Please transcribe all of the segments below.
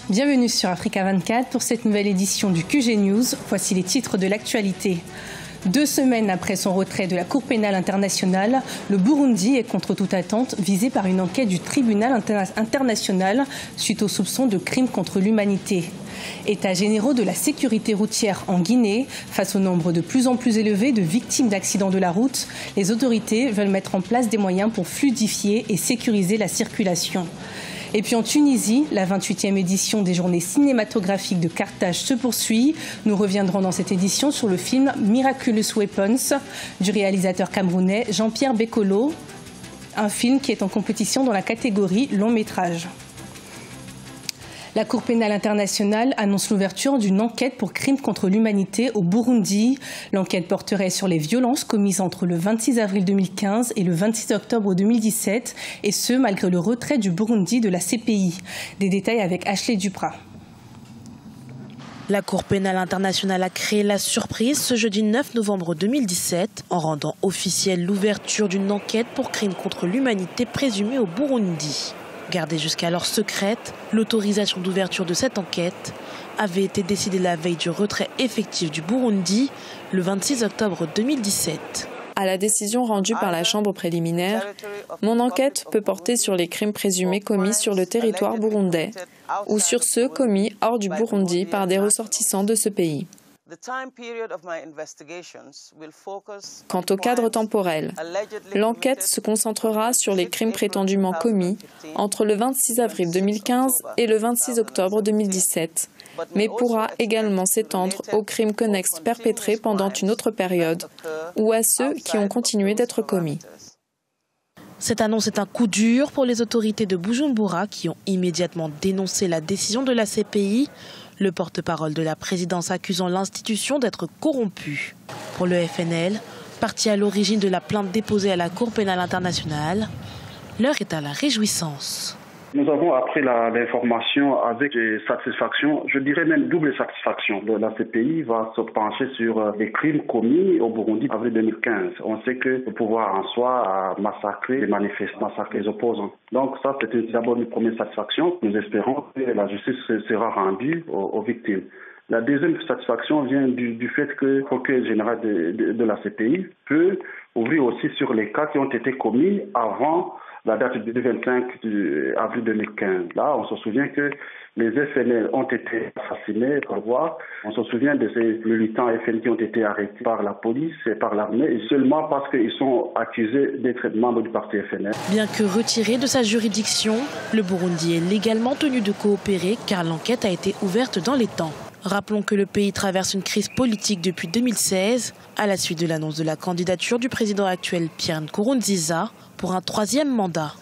Bienvenue sur Africa 24 pour cette nouvelle édition du QG News. Voici les titres de l'actualité. 2 semaines après son retrait de la Cour pénale internationale, le Burundi est contre toute attente visé par une enquête du tribunal international suite aux soupçons de crimes contre l'humanité. États généraux de la sécurité routière en Guinée, face au nombre de plus en plus élevé de victimes d'accidents de la route, les autorités veulent mettre en place des moyens pour fluidifier et sécuriser la circulation. Et puis en Tunisie, la 28e édition des journées cinématographiques de Carthage se poursuit. Nous reviendrons dans cette édition sur le film Miraculous Weapons du réalisateur camerounais Jean-Pierre Bekolo, un film qui est en compétition dans la catégorie long métrage. La Cour pénale internationale annonce l'ouverture d'une enquête pour crimes contre l'humanité au Burundi. L'enquête porterait sur les violences commises entre le 26 avril 2015 et le 26 octobre 2017, et ce, malgré le retrait du Burundi de la CPI. Des détails avec Ashley Duprat. La Cour pénale internationale a créé la surprise ce jeudi 9 novembre 2017 en rendant officielle l'ouverture d'une enquête pour crimes contre l'humanité présumés au Burundi. Gardée jusqu'alors secrète, l'autorisation d'ouverture de cette enquête avait été décidée la veille du retrait effectif du Burundi, le 26 octobre 2017. À la décision rendue par la Chambre préliminaire, mon enquête peut porter sur les crimes présumés commis sur le territoire burundais ou sur ceux commis hors du Burundi par des ressortissants de ce pays. Quant au cadre temporel, l'enquête se concentrera sur les crimes prétendument commis entre le 26 avril 2015 et le 26 octobre 2017, mais pourra également s'étendre aux crimes connexes perpétrés pendant une autre période ou à ceux qui ont continué d'être commis. Cette annonce est un coup dur pour les autorités de Bujumbura qui ont immédiatement dénoncé la décision de la CPI, le porte-parole de la présidence accusant l'institution d'être corrompue. Pour le FNL, parti à l'origine de la plainte déposée à la Cour pénale internationale, l'heure est à la réjouissance. Nous avons appris l'information avec satisfaction, je dirais même double satisfaction. La CPI va se pencher sur les crimes commis au Burundi en avril 2015. On sait que le pouvoir en soi a massacré les manifestants, massacré les opposants. Donc ça, c'était d'abord une première satisfaction. Nous espérons que la justice sera rendue aux victimes. La deuxième satisfaction vient du fait que le procureur général de la CPI peut ouvrir aussi sur les cas qui ont été commis avant la date du 25 avril 2015. Là, on se souvient que les FNL ont été assassinés par voie. On se souvient de ces militants FNL qui ont été arrêtés par la police et par l'armée, seulement parce qu'ils sont accusés d'être membres du parti FNL. Bien que retiré de sa juridiction, le Burundi est légalement tenu de coopérer car l'enquête a été ouverte dans les temps. Rappelons que le pays traverse une crise politique depuis 2016, à la suite de l'annonce de la candidature du président actuel Pierre Nkurunziza pour un 3e mandat.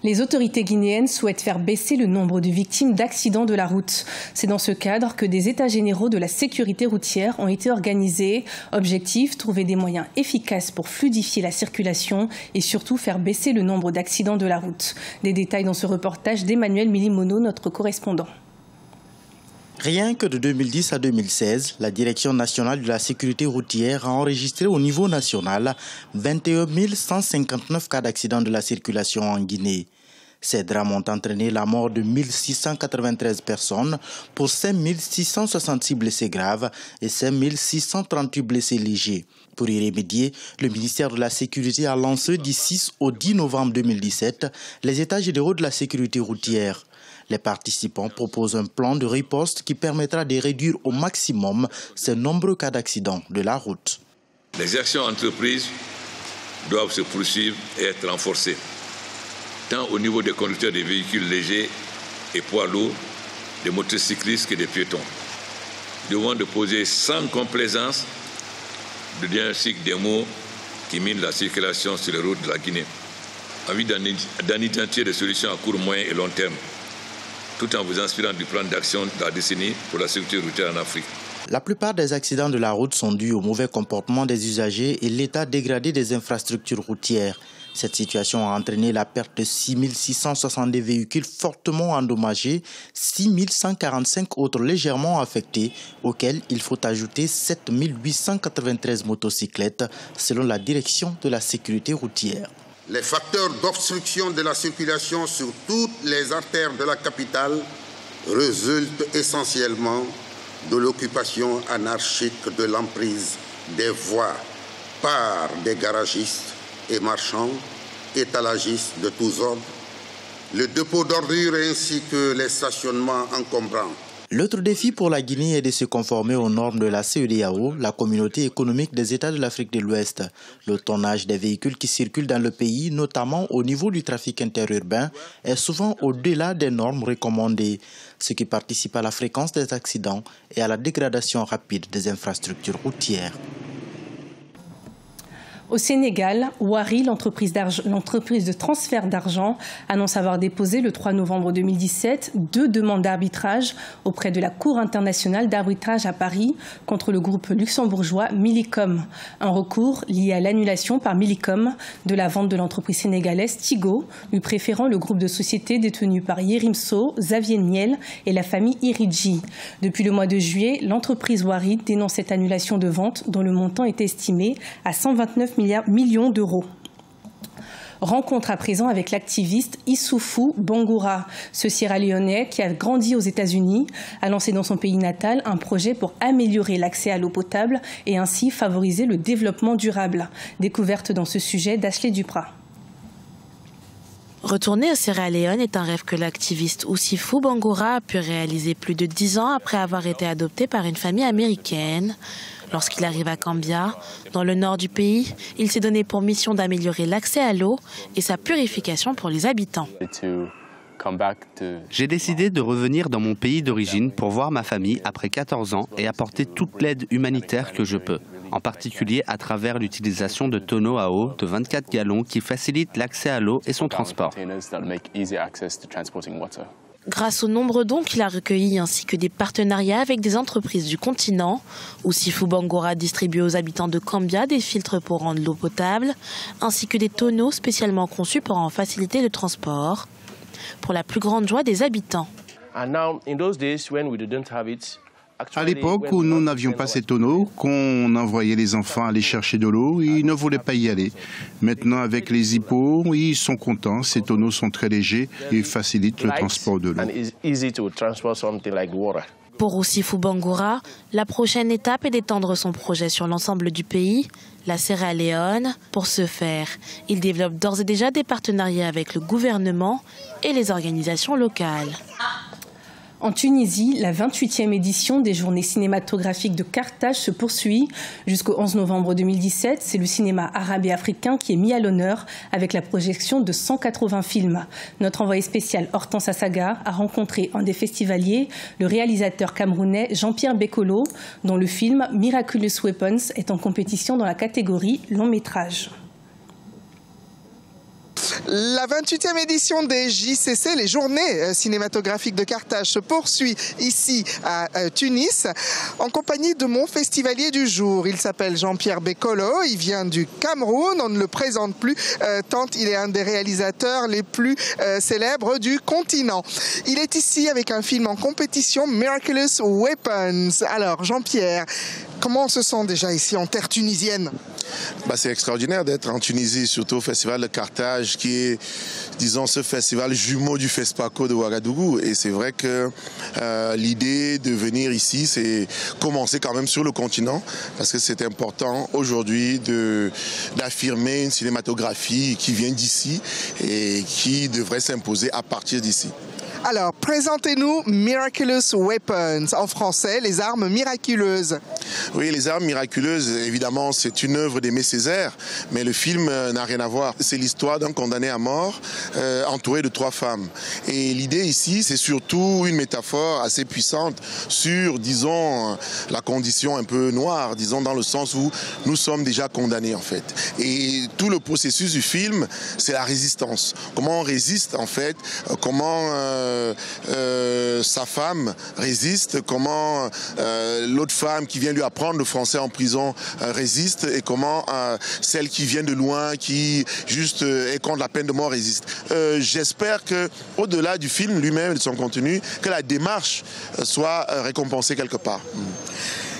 Les autorités guinéennes souhaitent faire baisser le nombre de victimes d'accidents de la route. C'est dans ce cadre que des états généraux de la sécurité routière ont été organisés. Objectif, trouver des moyens efficaces pour fluidifier la circulation et surtout faire baisser le nombre d'accidents de la route. Des détails dans ce reportage d'Emmanuel Milimono, notre correspondant. Rien que de 2010 à 2016, la Direction nationale de la sécurité routière a enregistré au niveau national 21 159 cas d'accidents de la circulation en Guinée. Ces drames ont entraîné la mort de 1693 personnes pour 5666 blessés graves et 5638 blessés légers. Pour y remédier, le ministère de la Sécurité a lancé du 6 au 10 novembre 2017 les états généraux de la sécurité routière. Les participants proposent un plan de riposte qui permettra de réduire au maximum ces nombreux cas d'accidents de la route. Les actions entreprises doivent se poursuivre et être renforcées, tant au niveau des conducteurs des véhicules légers et poids lourds, des motocyclistes que des piétons. Nous devons déposer sans complaisance le diagnostic des maux qui minent la circulation sur les routes de la Guinée, en vue d'en identifier des solutions à court, moyen et long terme, tout en vous inspirant du plan d'action de la décennie pour la sécurité routière en Afrique. La plupart des accidents de la route sont dus au mauvais comportement des usagers et l'état dégradé des infrastructures routières. Cette situation a entraîné la perte de 6 662 véhicules fortement endommagés, 6 145 autres légèrement affectés, auxquels il faut ajouter 7 893 motocyclettes, selon la Direction de la sécurité routière. Les facteurs d'obstruction de la circulation sur toutes les artères de la capitale résulte essentiellement de l'occupation anarchique de l'emprise des voies par des garagistes et marchands, étalagistes de tous ordres, le dépôt d'ordures ainsi que les stationnements encombrants. L'autre défi pour la Guinée est de se conformer aux normes de la CEDEAO, la communauté économique des États de l'Afrique de l'Ouest. Le tonnage des véhicules qui circulent dans le pays, notamment au niveau du trafic interurbain, est souvent au-delà des normes recommandées, ce qui participe à la fréquence des accidents et à la dégradation rapide des infrastructures routières. Au Sénégal, Wari, l'entreprise de transfert d'argent, annonce avoir déposé le 3 novembre 2017 2 demandes d'arbitrage auprès de la Cour internationale d'arbitrage à Paris contre le groupe luxembourgeois Millicom. Un recours lié à l'annulation par Millicom de la vente de l'entreprise sénégalaise Tigo, lui préférant le groupe de sociétés détenu par Yerim Sow, Xavier Niel et la famille Iridji. Depuis le mois de juillet, l'entreprise Wari dénonce cette annulation de vente dont le montant est estimé à 129 millions d'euros. Rencontre à présent avec l'activiste Issoufou Bangoura. Ce Sierra-Léonais, qui a grandi aux États-Unis, a lancé dans son pays natal un projet pour améliorer l'accès à l'eau potable et ainsi favoriser le développement durable. Découverte dans ce sujet d'Ashley Duprat. Retourner au Sierra Leone est un rêve que l'activiste Issoufou Bangoura a pu réaliser plus de 10 ans après avoir été adopté par une famille américaine. Lorsqu'il arrive à Cambia, dans le nord du pays, il s'est donné pour mission d'améliorer l'accès à l'eau et sa purification pour les habitants. J'ai décidé de revenir dans mon pays d'origine pour voir ma famille après 14 ans et apporter toute l'aide humanitaire que je peux, en particulier à travers l'utilisation de tonneaux à eau de 24 gallons qui facilitent l'accès à l'eau et son transport. Grâce aux nombreux dons qu'il a recueillis ainsi que des partenariats avec des entreprises du continent, Issoufou Bangoura distribue aux habitants de Cambia des filtres pour rendre l'eau potable, ainsi que des tonneaux spécialement conçus pour en faciliter le transport, pour la plus grande joie des habitants. À l'époque où nous n'avions pas ces tonneaux, qu'on envoyait les enfants aller chercher de l'eau, ils ne voulaient pas y aller. Maintenant, avec les hippos, ils sont contents. Ces tonneaux sont très légers et facilitent le transport de l'eau. Pour Issoufou Bangoura, la prochaine étape est d'étendre son projet sur l'ensemble du pays, la Sierra Leone. Pour ce faire, il développe d'ores et déjà des partenariats avec le gouvernement et les organisations locales. En Tunisie, la 28e édition des Journées cinématographiques de Carthage se poursuit jusqu'au 11 novembre 2017. C'est le cinéma arabe et africain qui est mis à l'honneur avec la projection de 180 films. Notre envoyé spécial Hortense Assaga a rencontré un des festivaliers, le réalisateur camerounais Jean-Pierre Bekolo, dont le film Miraculous Weapons est en compétition dans la catégorie long métrage. La 28e édition des JCC, les Journées cinématographiques de Carthage, se poursuit ici à Tunis en compagnie de mon festivalier du jour. Il s'appelle Jean-Pierre Bekolo, il vient du Cameroun, on ne le présente plus tant il est un des réalisateurs les plus célèbres du continent. Il est ici avec un film en compétition, Miraculous Weapons. Alors Jean-Pierre, comment on se sent déjà ici en terre tunisienne ? C'est extraordinaire d'être en Tunisie, surtout au Festival de Carthage, qui est, disons, ce festival jumeau du FESPACO de Ouagadougou. Et c'est vrai que l'idée de venir ici, c'est commencer quand même sur le continent, parce que c'est important aujourd'hui d'affirmer une cinématographie qui vient d'ici et qui devrait s'imposer à partir d'ici. Alors, présentez-nous Miraculous Weapons, en français, les armes miraculeuses. Oui, les armes miraculeuses, évidemment, c'est une œuvre d'Aimé Césaire, mais le film n'a rien à voir. C'est l'histoire d'un condamné à mort entouré de 3 femmes. Et l'idée ici, c'est surtout une métaphore assez puissante sur, disons, la condition un peu noire, disons, dans le sens où nous sommes déjà condamnés, en fait. Et tout le processus du film, c'est la résistance. Comment on résiste, en fait, comment sa femme résiste, comment l'autre femme qui vient lui apprendre le français en prison résiste, et comment celle qui vient de loin, qui juste est contre la peine de mort résiste. J'espère que, au-delà du film lui-même et de son contenu, que la démarche soit récompensée quelque part.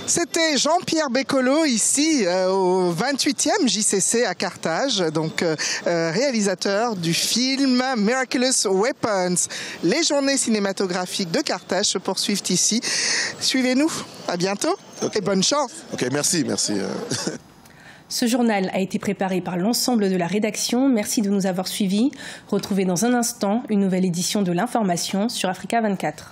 C'était Jean-Pierre Bécolo ici au 28e JCC à Carthage, donc réalisateur du film Miraculous Weapons. Les journées cinématographiques de Carthage se poursuivent ici. Suivez-nous, à bientôt et bonne chance. Ok, merci. Ce journal a été préparé par l'ensemble de la rédaction. Merci de nous avoir suivis. Retrouvez dans un instant une nouvelle édition de l'information sur Africa 24.